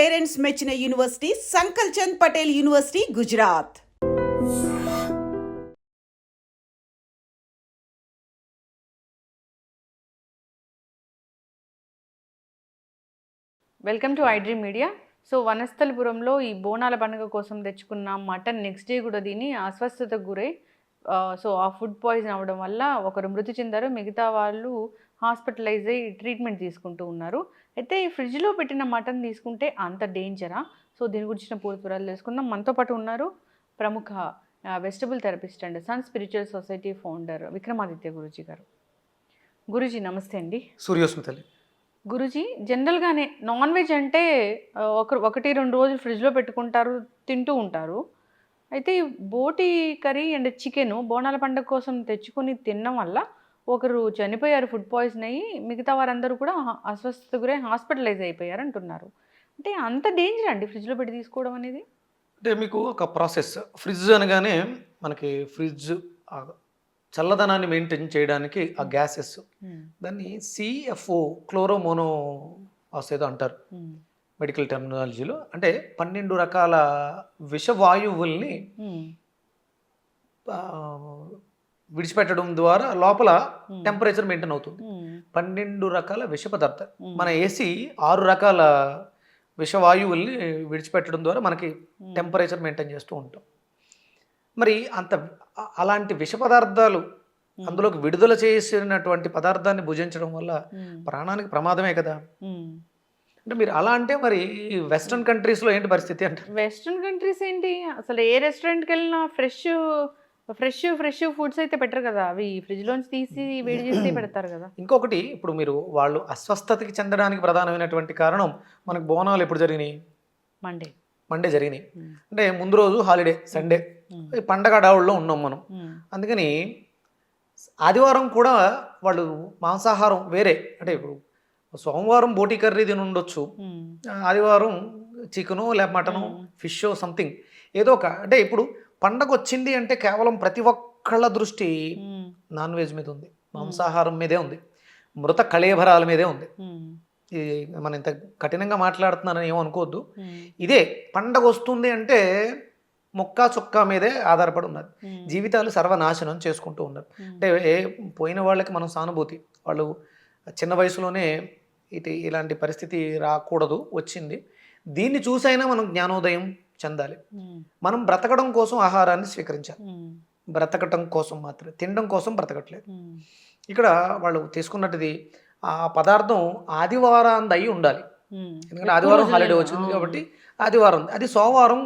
Parents మెచ్చిన university Sankal Chand Patel university, Gujarat. Welcome to iDream media. So వనస్థలిపురంలో ఈ బోనాల పండుగ కోసం తెచ్చుకున్న మటన్ నెక్స్ట్ డే కూడా దీని అస్వస్థతకు గురై సో ఆ ఫుడ్ పాయిజన్ అవ్వడం వల్ల ఒకరు మృతి చెందారు, మిగతా వాళ్ళు హాస్పిటలైజ్ అయ్యి ట్రీట్మెంట్ తీసుకుంటూ ఉన్నారు. అయితే ఈ ఫ్రిడ్జ్లో పెట్టిన మటన్ తీసుకుంటే అంత డేంజరా? సో దీని గురించిన పూర్తి వివరాలు తెలుసుకుందాం. మనతో పాటు ఉన్నారు ప్రముఖ vegetable therapist and sun spiritual society founder Vikramaditya Guruji గారు. గురూజీ నమస్తే అండి. సూర్యోస్మితలి. గురూజీ, జనరల్గానే నాన్ వెజ్ అంటే ఒకటి రెండు రోజులు ఫ్రిడ్జ్లో పెట్టుకుంటారు, తింటూ ఉంటారు. అయితే బోటి కర్రీ అండ్ చికెన్ బోనాల పండుగ కోసం తెచ్చుకొని తినడం వల్ల ఒకరు చనిపోయారు, ఫుడ్ పాయిజన్ అయ్యి, మిగతా వారందరూ కూడా అస్వస్థత గురై హాస్పిటలైజ్ అయిపోయారు అంటున్నారు. అంటే అంత డేంజర్ అండి ఫ్రిడ్జ్లో పెట్టి తీసుకోవడం అనేది? అంటే మీకు ఒక ప్రాసెస్, ఫ్రిడ్జ్ అనగానే మనకి ఫ్రిడ్జ్ చల్లదనాన్ని మెయింటైన్ చేయడానికి ఆ గ్యాసెస్, దాన్ని సిఎఫ్ఓ క్లోరోమోనో ఏదో అంటారు మెడికల్ టెర్మినాలజీలో. అంటే 12 రకాల విషవాయువుల్ని విడిచిపెట్టడం ద్వారా లోపల టెంపరేచర్ మెయింటైన్ అవుతుంది. 12 రకాల విష పదార్థాలు. మన ఏసీ 6 రకాల విషవాయువుల్ని విడిచిపెట్టడం ద్వారా మనకి టెంపరేచర్ మెయింటైన్ చేస్తూ ఉంటాం. మరి అలాంటి విష పదార్థాలు అందులోకి విడుదల చేసినటువంటి పదార్థాన్ని భుజించడం వల్ల ప్రాణానికి ప్రమాదమే కదా. అంటే మీరు అలా అంటే మరి వెస్ట్రన్ కంట్రీస్లో ఏంటి పరిస్థితి అంటే? వెస్ట్రన్ కంట్రీస్ ఏంటి, అసలు ఏ రెస్టారెంట్కి వెళ్ళినా ఫ్రెష్ ఫుడ్స్ అయితే పెట్టరు కదా, అవి ఫ్రిడ్జ్లోంచి తీసి వేడి చేసి పెడతారు కదా. ఇంకొకటి, ఇప్పుడు మీరు వాళ్ళు అస్వస్థతకి చెందడానికి ప్రధానమైనటువంటి కారణం, మనకు బోనాలు ఎప్పుడు జరిగినాయి? మండే జరిగినాయి. అంటే ముందు రోజు హాలిడే, సండే, పండగ డావుల్లో ఉన్నాం మనం. అందుకని ఆదివారం కూడా వాళ్ళు మాంసాహారం వేరే, అంటే ఇప్పుడు సోమవారం బోటి కర్రీ తిని ఉండొచ్చు, ఆదివారం చికెను లేక మటను ఫిష్ సంథింగ్ ఏదో ఒక. అంటే ఇప్పుడు పండగ వచ్చింది అంటే కేవలం ప్రతి ఒక్కళ్ళ దృష్టి నాన్ వెజ్ మీద ఉంది, మాంసాహారం మీదే ఉంది, మృత కళేభరాల మీదే ఉంది. ఇది మనం ఇంత కఠినంగా మాట్లాడుతున్నానని ఏమనుకోవద్దు. ఇదే పండగ వస్తుంది అంటే మొక్క చొక్కా మీదే ఆధారపడి ఉన్నారు. జీవితాలు సర్వనాశనం చేసుకుంటూ ఉన్నారు. అంటే పోయిన వాళ్ళకి మనం సానుభూతి, వాళ్ళు చిన్న వయసులోనే ఇలాంటి పరిస్థితి రాకూడదు, వచ్చింది. దీన్ని చూసైనా మనం జ్ఞానోదయం చెందాలి. మనం బ్రతకడం కోసం ఆహారాన్ని స్వీకరించాలి, బ్రతకటం కోసం మాత్రమే, తినడం కోసం బ్రతకట్లేదు. ఇక్కడ వాళ్ళు తీసుకున్నట్టుది ఆ పదార్థం ఆదివారం అయి ఉండాలి, ఎందుకంటే ఆదివారం హాలిడే వచ్చింది కాబట్టి ఆదివారం. అది సోమవారం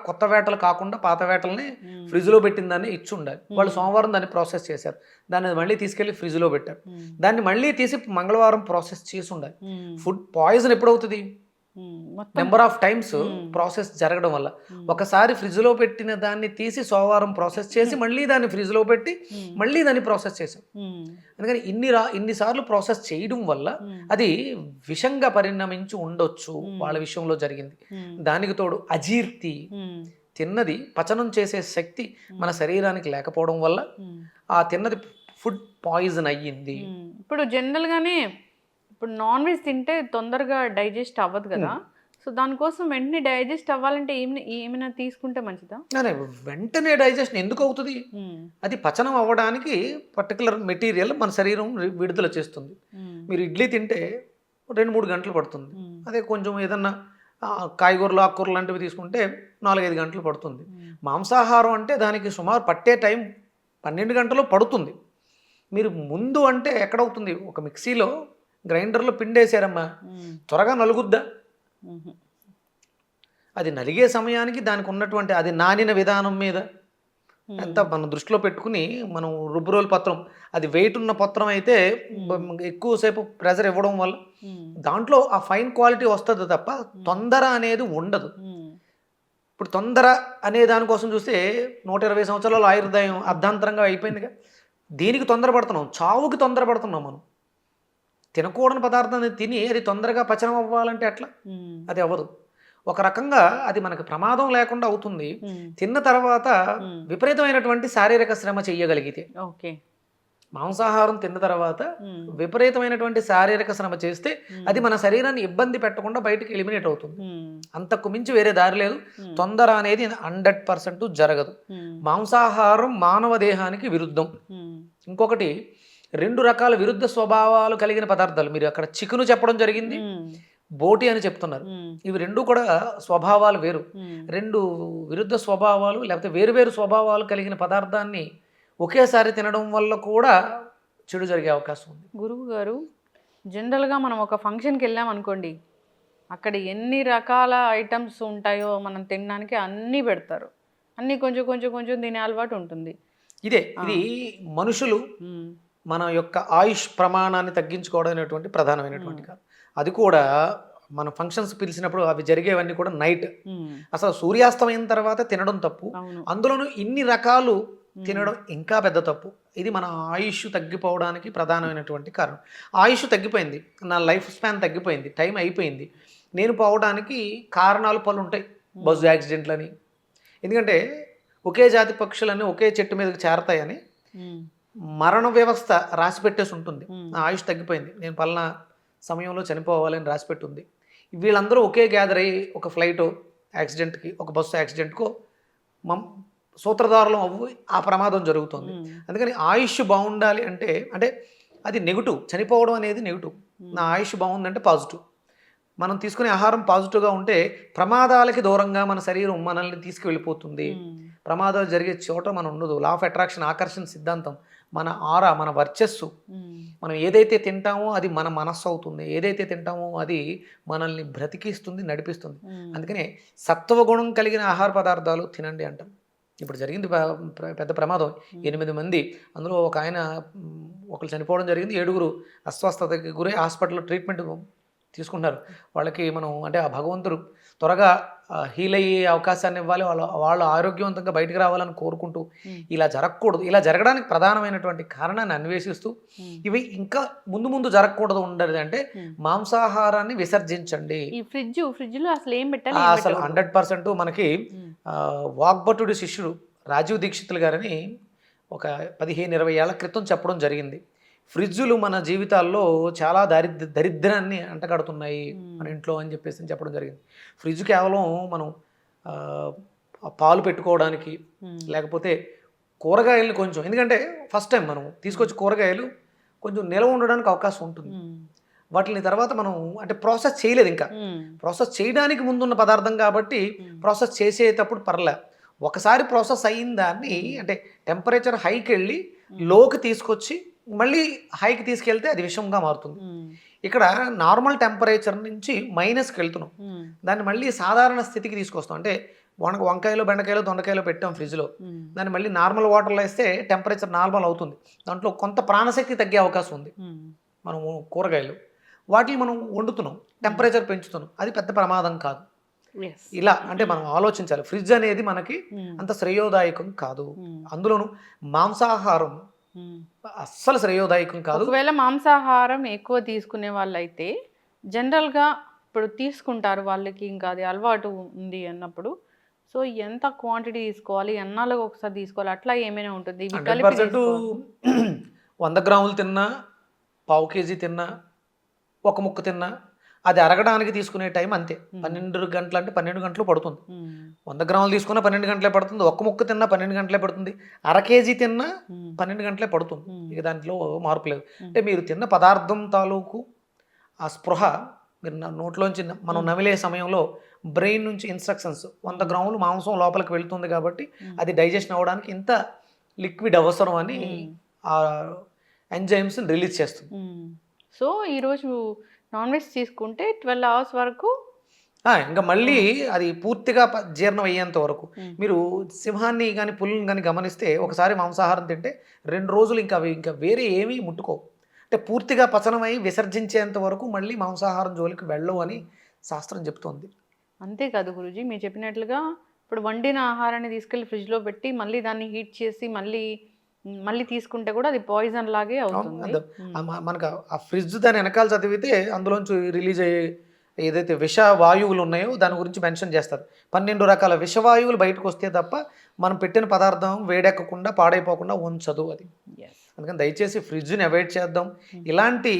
కొత్త వేటలు కాకుండా పాత వేటల్ని ఫ్రిడ్జ్లో పెట్టిన దాన్ని ఇచ్చి ఉండాలి. వాళ్ళు సోమవారం దాన్ని ప్రాసెస్ చేశారు, దాన్ని మళ్ళీ తీసుకెళ్లి ఫ్రిడ్జ్లో పెట్టారు, దాన్ని మళ్ళీ తీసి మంగళవారం ప్రాసెస్ చేసి ఉండాలి. ఫుడ్ పాయిజన్ ఎప్పుడవుతుంది? నెంబర్ ఆఫ్ టైమ్స్ ప్రాసెస్ జరగడం వల్ల. ఒకసారి ఫ్రిడ్జ్లో పెట్టిన దాన్ని తీసి సోమవారం ప్రాసెస్ చేసి మళ్ళీ దాన్ని ఫ్రిడ్జ్లో పెట్టి మళ్ళీ దాన్ని ప్రాసెస్ చేసాం. అందుకని ఇన్నిసార్లు ప్రాసెస్ చేయడం వల్ల అది విషంగా పరిణమించి ఉండొచ్చు. వాళ్ళ విషయంలో జరిగింది. దానికి తోడు అజీర్తి, తిన్నది పచనం చేసే శక్తి మన శరీరానికి లేకపోవడం వల్ల ఆ తిన్నది ఫుడ్ పాయిజన్ అయ్యింది. ఇప్పుడు జనరల్గానే ఇప్పుడు నాన్ వెజ్ తింటే తొందరగా డైజెస్ట్ అవ్వదు కదా, సో దానికోసం వెంటనే డైజెస్ట్ అవ్వాలంటే ఏమైనా తీసుకుంటే మంచిదా? వెంటనే డైజెషన్ ఎందుకు అవుతుంది? అది పచనం అవ్వడానికి పర్టికులర్ మెటీరియల్ మన శరీరం విడుదల చేస్తుంది. మీరు ఇడ్లీ తింటే 2-3 గంటలు పడుతుంది. అదే కొంచెం ఏదన్నా కాయగూరలు ఆకుకూరలు లాంటివి తీసుకుంటే 4-5 గంటలు పడుతుంది. మాంసాహారం అంటే దానికి సుమారు పట్టే టైం 12 గంటలు పడుతుంది. మీరు ముందు అంటే ఎక్కడవుతుంది? ఒక మిక్సీలో గ్రైండర్లో పిండేసారమ్మా, త్వరగా నలుగుద్దా? అది నలిగే సమయానికి దానికి ఉన్నటువంటి అది నానిన విధానం మీద ఎంత మనం దృష్టిలో పెట్టుకుని మనం రుబ్బురోలు పత్రం, అది వెయిట్ ఉన్న పత్రం అయితే ఎక్కువసేపు ప్రెజర్ ఇవ్వడం వల్ల దాంట్లో ఆ ఫైన్ క్వాలిటీ వస్తుంది తప్ప తొందర అనేది ఉండదు. ఇప్పుడు తొందర అనే దానికోసం చూస్తే 120 సంవత్సరాల ఆయుర్దాయం అర్ధాంతరంగా అయిపోయిందిగా. దీనికి తొందరపడుతున్నాం, చావుకి తొందరపడుతున్నాం. మనం తినకూడని పదార్థాన్ని తిని అది తొందరగా పచనం అవ్వాలంటే ఎట్లా? అది అవ్వదు. ఒక రకంగా అది మనకు ప్రమాదం లేకుండా అవుతుంది తిన్న తర్వాత విపరీతమైనటువంటి శారీరక శ్రమ చెయ్యగలిగితే. ఓకే, మాంసాహారం తిన్న తర్వాత విపరీతమైనటువంటి శారీరక శ్రమ చేస్తే అది మన శరీరాన్ని ఇబ్బంది పెట్టకుండా బయటికి ఎలిమినేట్ అవుతుంది. అంతకు మించి వేరే దారి లేదు. తొందర అనేది 100% జరగదు. మాంసాహారం మానవ దేహానికి విరుద్ధం. ఇంకొకటి 2 రకాల విరుద్ధ స్వభావాలు కలిగిన పదార్థాలు, మీరు అక్కడ చికెను చెప్పడం జరిగింది, బోటి అని చెప్తున్నారు. ఇవి 2 కూడా స్వభావాలు వేరు. 2 విరుద్ధ స్వభావాలు లేకపోతే వేరు స్వభావాలు కలిగిన పదార్థాన్ని ఒకేసారి తినడం వల్ల కూడా చెడు జరిగే అవకాశం ఉంది. గురువు గారు, జనరల్గా మనం ఒక ఫంక్షన్కి వెళ్ళాం అనుకోండి, అక్కడ ఎన్ని రకాల ఐటమ్స్ ఉంటాయో మనం తినడానికి అన్నీ పెడతారు. అన్నీ కొంచెం తినే అలవాటు ఉంటుంది. ఇది మనుషులు మన యొక్క ఆయుష్ ప్రమాణాన్ని తగ్గించుకోవడం అనేటువంటి ప్రధానమైనటువంటి కాదు. అది కూడా మన ఫంక్షన్స్ పిలిచినప్పుడు అవి జరిగేవన్నీ కూడా నైట్. అసలు సూర్యాస్తమైన తర్వాత తినడం తప్పు. అందులోనూ ఇన్ని రకాలు తినడం ఇంకా పెద్ద తప్పు. ఇది మన ఆయుష్ తగ్గిపోవడానికి ప్రధానమైనటువంటి కారణం. ఆయుష్ తగ్గిపోయింది, నా లైఫ్ స్పాన్ తగ్గిపోయింది, టైం అయిపోయింది. నేను పోవడానికి కారణాలు పలు ఉంటాయి. బస్సు యాక్సిడెంట్లని, ఎందుకంటే ఒకే జాతి పక్షులన్నీ ఒకే చెట్టు మీదకి చేరతాయని మరణ వ్యవస్థ రాసి పెట్టేసి ఉంటుంది. నా ఆయుష్ తగ్గిపోయింది, నేను పలానా సమయంలో చనిపోవాలని రాసి పెట్టుంది. వీళ్ళందరూ ఒకే గ్యాదర్ అయ్యి ఒక ఫ్లైట్ యాక్సిడెంట్కి, ఒక బస్సు యాక్సిడెంట్కో సూత్రధారులం అవ్వి ఆ ప్రమాదం జరుగుతుంది. అందుకని ఆయుష్ బాగుండాలి అంటే అది నెగిటివ్. చనిపోవడం అనేది నెగిటివ్. నా ఆయుష్ బాగుందంటే పాజిటివ్. మనం తీసుకునే ఆహారం పాజిటివ్గా ఉంటే ప్రమాదాలకి దూరంగా మన శరీరం మనల్ని తీసుకువెళ్ళిపోతుంది. ప్రమాదాలు జరిగే చోట మనం ఉండదు. లా ఆఫ్ అట్రాక్షన్, ఆకర్షణ సిద్ధాంతం, మన ఆరా, మన వర్చస్సు, మనం ఏదైతే తింటామో అది మన మనస్సు అవుతుంది. ఏదైతే తింటామో అది మనల్ని బ్రతికిస్తుంది, నడిపిస్తుంది. అందుకనే సత్వగుణం కలిగిన ఆహార పదార్థాలు తినండి అంటాం. ఇప్పుడు జరిగింది పెద్ద ప్రమాదం, 8 మంది, అందులో ఒక ఆయన ఒకరు చనిపోవడం జరిగింది. 7 అస్వస్థతకి గురై హాస్పిటల్లో ట్రీట్మెంట్ తీసుకుంటున్నారు. వాళ్ళకి మనం ఆ భగవంతుడు త్వరగా హీల్ అయ్యే అవకాశాన్ని ఇవ్వాలి, వాళ్ళు ఆరోగ్యవంతంగా బయటకు రావాలని కోరుకుంటూ ఇలా జరగకూడదు. ఇలా జరగడానికి ప్రధానమైనటువంటి కారణాన్ని అన్వేషిస్తూ ఇవి ఇంకా ముందు జరగకూడదు ఉండదు అంటే మాంసాహారాన్ని విసర్జించండి. ఫ్రిడ్జ్లో అసలు ఏం పెట్టాలి? అసలు 100% మనకి వాగ్భటుడి శిష్యుడు రాజీవ్ దీక్షితులు గారని ఒక 15-20 ఏళ్ల క్రితం చెప్పడం జరిగింది. ఫ్రిడ్జులు మన జీవితాల్లో చాలా దరిద్రాన్ని అంటగడుతున్నాయి మన ఇంట్లో అని చెప్పడం జరిగింది. ఫ్రిడ్జ్ కేవలం మనం పాలు పెట్టుకోవడానికి, లేకపోతే కూరగాయలు కొంచెం, ఎందుకంటే ఫస్ట్ టైం మనం తీసుకొచ్చి కూరగాయలు కొంచెం నిల్వ ఉండడానికి అవకాశం ఉంటుంది. వాటిని తర్వాత మనం ప్రాసెస్ చేయలేదు, ఇంకా ప్రాసెస్ చేయడానికి ముందున్న పదార్థం కాబట్టి ప్రాసెస్ చేసేటప్పుడు పర్లే. ఒకసారి ప్రాసెస్ అయిన దాన్ని టెంపరేచర్ హైకి వెళ్ళి లోకి తీసుకొచ్చి మళ్ళీ హైకి తీసుకెళ్తే అది విషంగా మారుతుంది. ఇక్కడ నార్మల్ టెంపరేచర్ నుంచి మైనస్కి వెళ్తున్నాం, దాన్ని మళ్ళీ సాధారణ స్థితికి తీసుకొస్తాం. వంకాయలు, బెండకాయలు, దొండకాయలు పెట్టాం ఫ్రిడ్జ్లో, దాన్ని మళ్ళీ నార్మల్ వాటర్లో వేస్తే టెంపరేచర్ నార్మల్ అవుతుంది. దాంట్లో కొంత ప్రాణశక్తి తగ్గే అవకాశం ఉంది. మనము కూరగాయలు వాటిని మనం వండుతున్నాం, టెంపరేచర్ పెంచుతున్నాం, అది పెద్ద ప్రమాదం కాదు. ఇలా మనం ఆలోచించాలి. ఫ్రిడ్జ్ అనేది మనకి అంత శ్రేయోదాయకం కాదు. అందులోనూ మాంసాహారం అస్సలు శ్రేయోదాయకం కాదు. ఒకవేళ మాంసాహారం ఎక్కువ తీసుకునే వాళ్ళు అయితే జనరల్గా ఇప్పుడు తీసుకుంటారు, వాళ్ళకి ఇంకా అది అలవాటు ఉంది అన్నప్పుడు, సో ఎంత క్వాంటిటీ తీసుకోవాలి, ఎన్నాళ్ళకి ఒకసారి తీసుకోవాలి, అట్లా ఏమైనా ఉంటుంది? 100 గ్రాములు తిన్నా, పావు కేజీ తిన్నా, ఒక ముక్క తిన్నా అది అరగడానికి తీసుకునే టైం అంతే. 12 గంటలు అంటే 12 గంటలు పడుతుంది. 100 గ్రాములు తీసుకున్నా 12 గంటలే పడుతుంది. ఒక్క ముక్క తిన్నా 12 గంటలే పడుతుంది. అర కేజీ తిన్నా 12 గంటలే పడుతుంది. ఇక దాంట్లో మార్పు లేదు. మీరు తిన్న పదార్థం తాలూకు ఆ స్పృహ మీరు నోట్లోంచి మనం నమిలే సమయంలో బ్రెయిన్ నుంచి ఇన్స్ట్రక్షన్స్, 100 గ్రాములు మాంసం లోపలికి వెళ్తుంది కాబట్టి అది డైజెషన్ అవ్వడానికి ఇంత లిక్విడ్ అవసరం అని ఆ ఎంజైమ్స్ని రిలీజ్ చేస్తుంది. సో ఈరోజు నాన్ వెజ్ తీసుకుంటే 12 అవర్స్ వరకు ఇంకా మళ్ళీ అది పూర్తిగా జీర్ణం అయ్యేంత వరకు. మీరు సింహాన్ని కానీ పులుని కానీ గమనిస్తే ఒకసారి మాంసాహారం తింటే 2 రోజులు ఇంకా వేరే ఏమీ ముట్టుకోవు. పూర్తిగా పచనమై విసర్జించేంత వరకు మళ్ళీ మాంసాహారం జోలికి వెళ్ళవు అని శాస్త్రం చెప్తోంది. అంతేకాదు గురూజీ, మీరు చెప్పినట్లుగా ఇప్పుడు వండిన ఆహారాన్ని తీసుకెళ్ళి ఫ్రిడ్జ్లో పెట్టి మళ్ళీ దాన్ని హీట్ చేసి మళ్ళీ తీసుకుంటే కూడా అది పాయిజన్ లాగే అవుతుంది. మనకు ఆ ఫ్రిడ్జ్ దాని వెనకాల చదివితే అందులోంచి రిలీజ్ అయ్యే ఏదైతే విష వాయువులు ఉన్నాయో దాని గురించి మెన్షన్ చేస్తారు. 12 రకాల విషవాయువులు బయటకు వస్తే తప్ప మనం పెట్టిన పదార్థం వేడెక్కకుండా పాడైపోకుండా ఉంచదు. అది అందుకని దయచేసి ఫ్రిడ్జ్ని అవాయిడ్ చేద్దాం. ఇలాంటి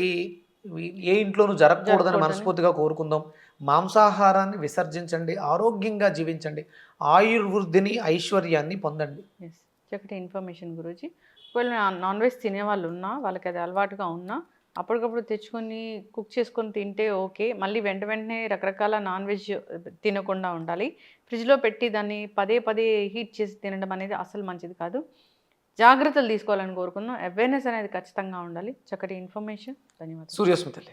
ఏ ఇంట్లోనూ జరగకూడదని మనస్ఫూర్తిగా కోరుకుందాం. మాంసాహారాన్ని విసర్జించండి, ఆరోగ్యంగా జీవించండి, ఆయుర్వృద్ధిని ఐశ్వర్యాన్ని పొందండి. ఎస్, చక్కటి ఇన్ఫర్మేషన్ గురూజీ. ఒకవేళ నాన్ వెజ్ తినేవాళ్ళు ఉన్నా, వాళ్ళకి అది అలవాటుగా ఉన్నా, అప్పటికప్పుడు తెచ్చుకొని కుక్ చేసుకొని తింటే ఓకే. మళ్ళీ వెంటనే రకరకాల నాన్ వెజ్ తినకుండా ఉండాలి. ఫ్రిడ్జ్లో పెట్టి దాన్ని పదే పదే హీట్ చేసి తినడం అనేది అసలు మంచిది కాదు. జాగ్రత్తలు తీసుకోవాలని కోరుకుందాం. అవేర్నెస్ అనేది ఖచ్చితంగా ఉండాలి. చక్కటి ఇన్ఫర్మేషన్. ధన్యవాదాలు. సూర్యస్మితలే.